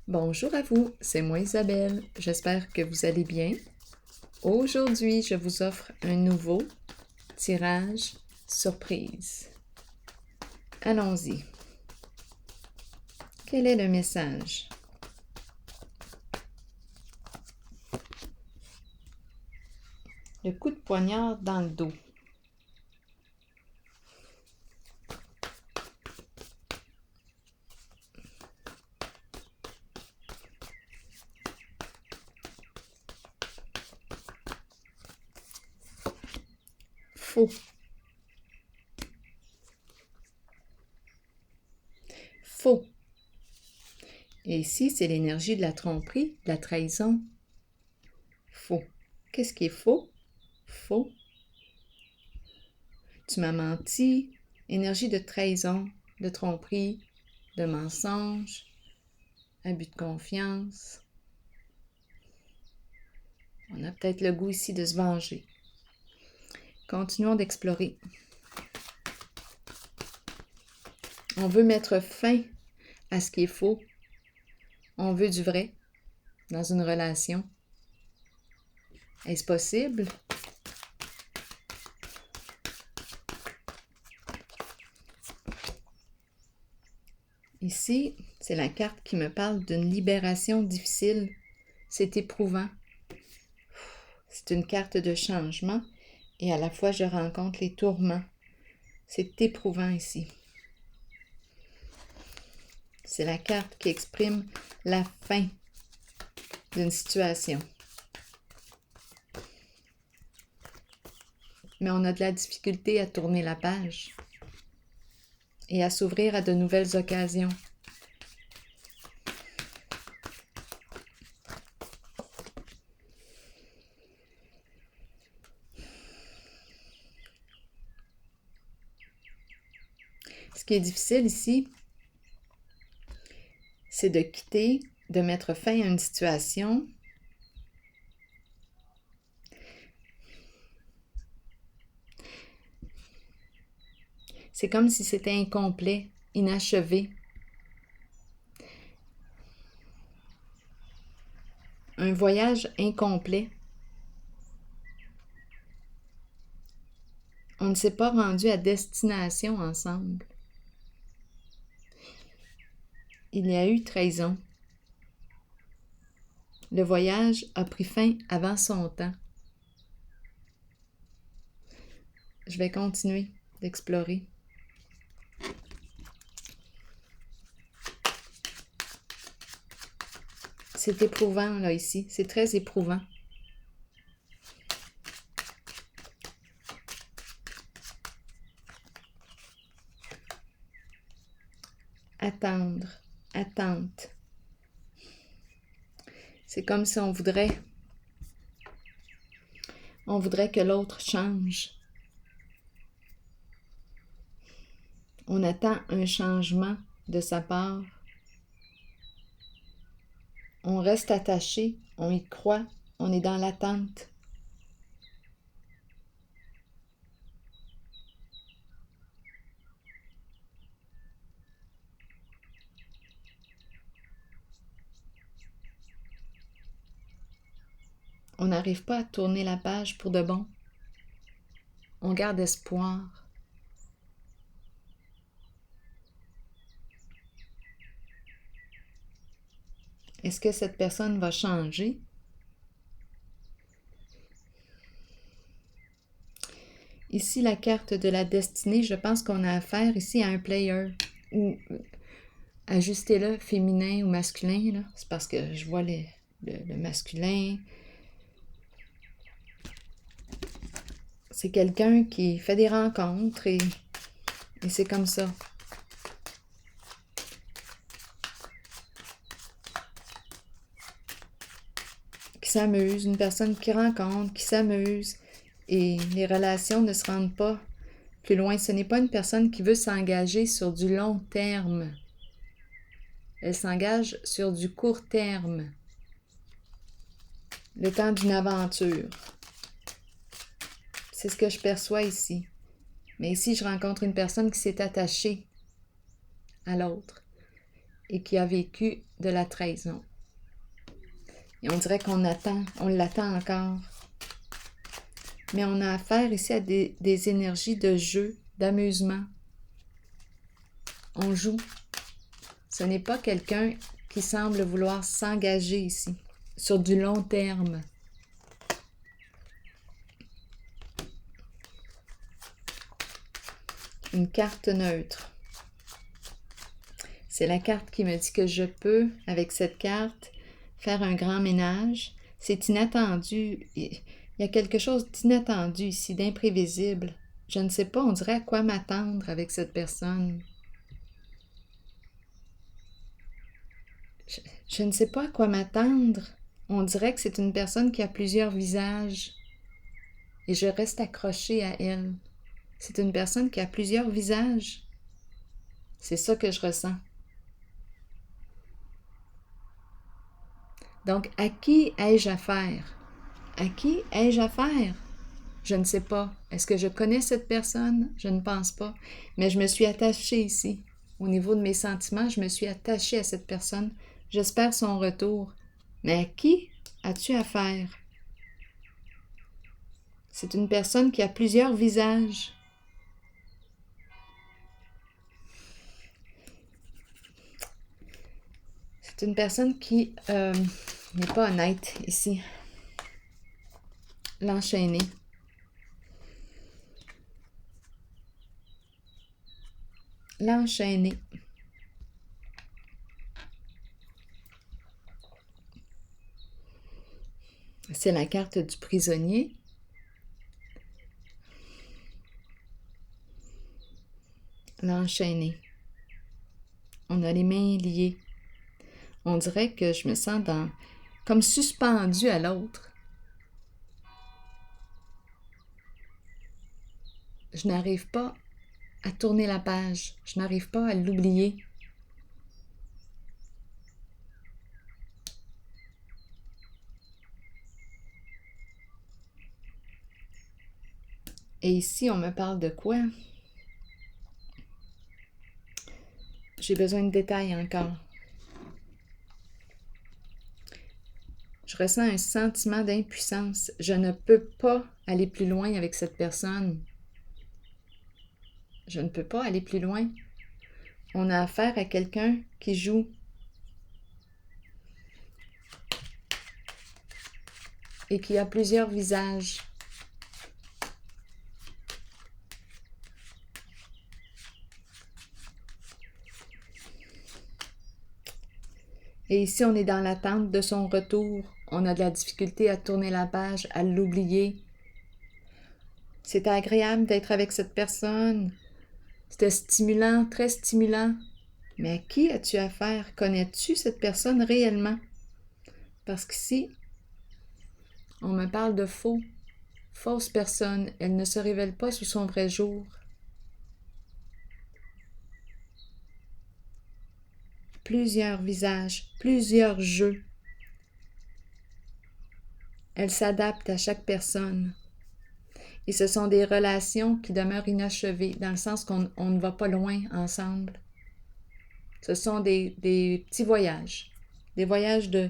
Bonjour à vous, c'est moi Isabelle. J'espère que vous allez bien. Aujourd'hui, je vous offre un nouveau tirage surprise. Allons-y. Quel est le message? Le coup de poignard dans le dos. Faux. Faux. Et ici, c'est l'énergie de la tromperie, de la trahison. Faux. Qu'est-ce qui est faux? Faux. Tu m'as menti. Énergie de trahison, de tromperie, de mensonge, abus de confiance. On a peut-être le goût ici de se venger. Continuons d'explorer. On veut mettre fin à ce qui est faux. On veut du vrai dans une relation. Est-ce possible? Ici, c'est la carte qui me parle d'une libération difficile. C'est éprouvant. C'est une carte de changement et à la fois je rencontre les tourments. C'est éprouvant ici. C'est la carte qui exprime la fin d'une situation. Mais on a de la difficulté à tourner la page et à s'ouvrir à de nouvelles occasions. Ce qui est difficile ici, c'est de quitter, de mettre fin à une situation c'est comme si c'était incomplet, inachevé. Un voyage incomplet. On ne s'est pas rendu à destination ensemble. Il y a eu trahison. Le voyage a pris fin avant son temps. Je vais continuer d'explorer. C'est éprouvant, là, ici. C'est très éprouvant. Attendre, attente. C'est comme si on voudrait que l'autre change. On attend un changement de sa part. On reste attaché, on y croit, on est dans l'attente. On n'arrive pas à tourner la page pour de bon. On garde espoir. Est-ce que cette personne va changer? Ici, la carte de la destinée, je pense qu'on a affaire ici à un player. Ou ajustez-le, féminin ou masculin. Là. C'est parce que je vois le masculin. C'est quelqu'un qui fait des rencontres et c'est comme ça. Qui s'amuse, une personne qui rencontre, qui s'amuse. Et les relations ne se rendent pas plus loin. Ce n'est pas une personne qui veut s'engager sur du long terme. Elle s'engage sur du court terme. Le temps d'une aventure. C'est ce que je perçois ici. Mais ici, je rencontre une personne qui s'est attachée à l'autre. et qui a vécu de la trahison. Et on dirait qu'on l'attend encore. Mais on a affaire ici à des énergies de jeu, d'amusement. On joue. Ce n'est pas quelqu'un qui semble vouloir s'engager ici, sur du long terme. Une carte neutre. C'est la carte qui me dit que je peux, avec cette carte, faire un grand ménage. C'est inattendu. Il y a quelque chose d'inattendu ici, d'imprévisible. Je ne sais pas, on dirait à quoi m'attendre avec cette personne. Je ne sais pas à quoi m'attendre. On dirait que c'est une personne qui a plusieurs visages. Et je reste accrochée à elle. C'est une personne qui a plusieurs visages. C'est ça que je ressens. Donc, à qui ai-je affaire? À qui ai-je affaire? Je ne sais pas. Est-ce que je connais cette personne? Je ne pense pas. Mais je me suis attachée ici. Au niveau de mes sentiments, je me suis attachée à cette personne. J'espère son retour. Mais à qui as-tu affaire? C'est une personne qui a plusieurs visages. C'est une personne qui n'est pas honnête ici. L'enchaîner. L'enchaîner. C'est la carte du prisonnier. L'enchaîner. On a les mains liées. On dirait que je me sens comme suspendue à l'autre. Je n'arrive pas à tourner la page. Je n'arrive pas à l'oublier. Et ici, on me parle de quoi? J'ai besoin de détails encore. Je ressens un sentiment d'impuissance. Je ne peux pas aller plus loin avec cette personne. Je ne peux pas aller plus loin. On a affaire à quelqu'un qui joue. Et qui a plusieurs visages. Et ici, on est dans l'attente de son retour. On a de la difficulté à tourner la page, à l'oublier. C'est agréable d'être avec cette personne. C'était stimulant, très stimulant. Mais à qui as-tu affaire? Connais-tu cette personne réellement? Parce qu'ici, on me parle de fausse personne. Elle ne se révèle pas sous son vrai jour. Plusieurs visages, plusieurs jeux. Elle s'adapte à chaque personne. Et ce sont des relations qui demeurent inachevées, dans le sens qu'on ne va pas loin ensemble. Ce sont des petits voyages, des voyages de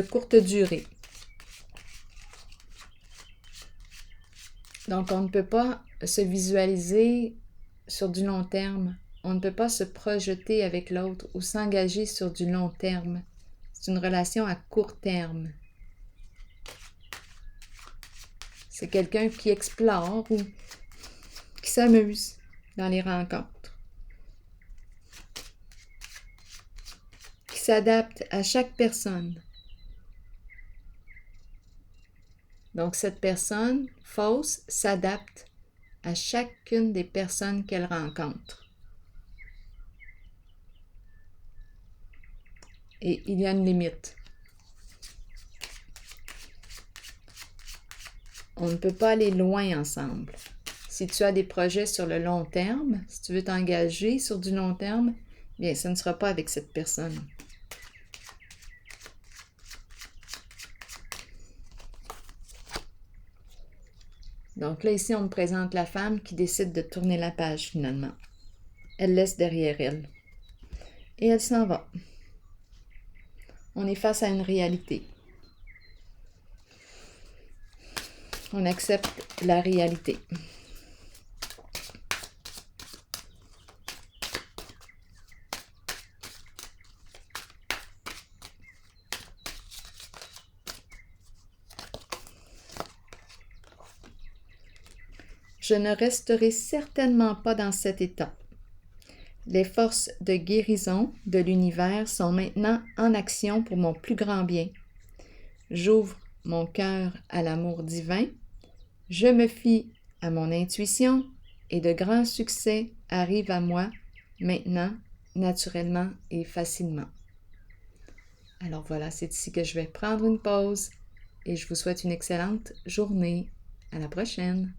courte durée. Donc, on ne peut pas se visualiser sur du long terme. On ne peut pas se projeter avec l'autre ou s'engager sur du long terme. C'est une relation à court terme. C'est quelqu'un qui explore ou qui s'amuse dans les rencontres. Qui s'adapte à chaque personne. Donc, cette personne fausse s'adapte à chacune des personnes qu'elle rencontre. Et il y a une limite. On ne peut pas aller loin ensemble. Si tu as des projets sur le long terme, si tu veux t'engager sur du long terme, bien, ce ne sera pas avec cette personne. Donc là, ici, on me présente la femme qui décide de tourner la page finalement. Elle laisse derrière elle et elle s'en va. On est face à une réalité. On accepte la réalité. Je ne resterai certainement pas dans cet état. Les forces de guérison de l'univers sont maintenant en action pour mon plus grand bien. J'ouvre mon cœur à l'amour divin, je me fie à mon intuition et de grands succès arrivent à moi maintenant, naturellement et facilement. Alors voilà, c'est ici que je vais prendre une pause et je vous souhaite une excellente journée. À la prochaine!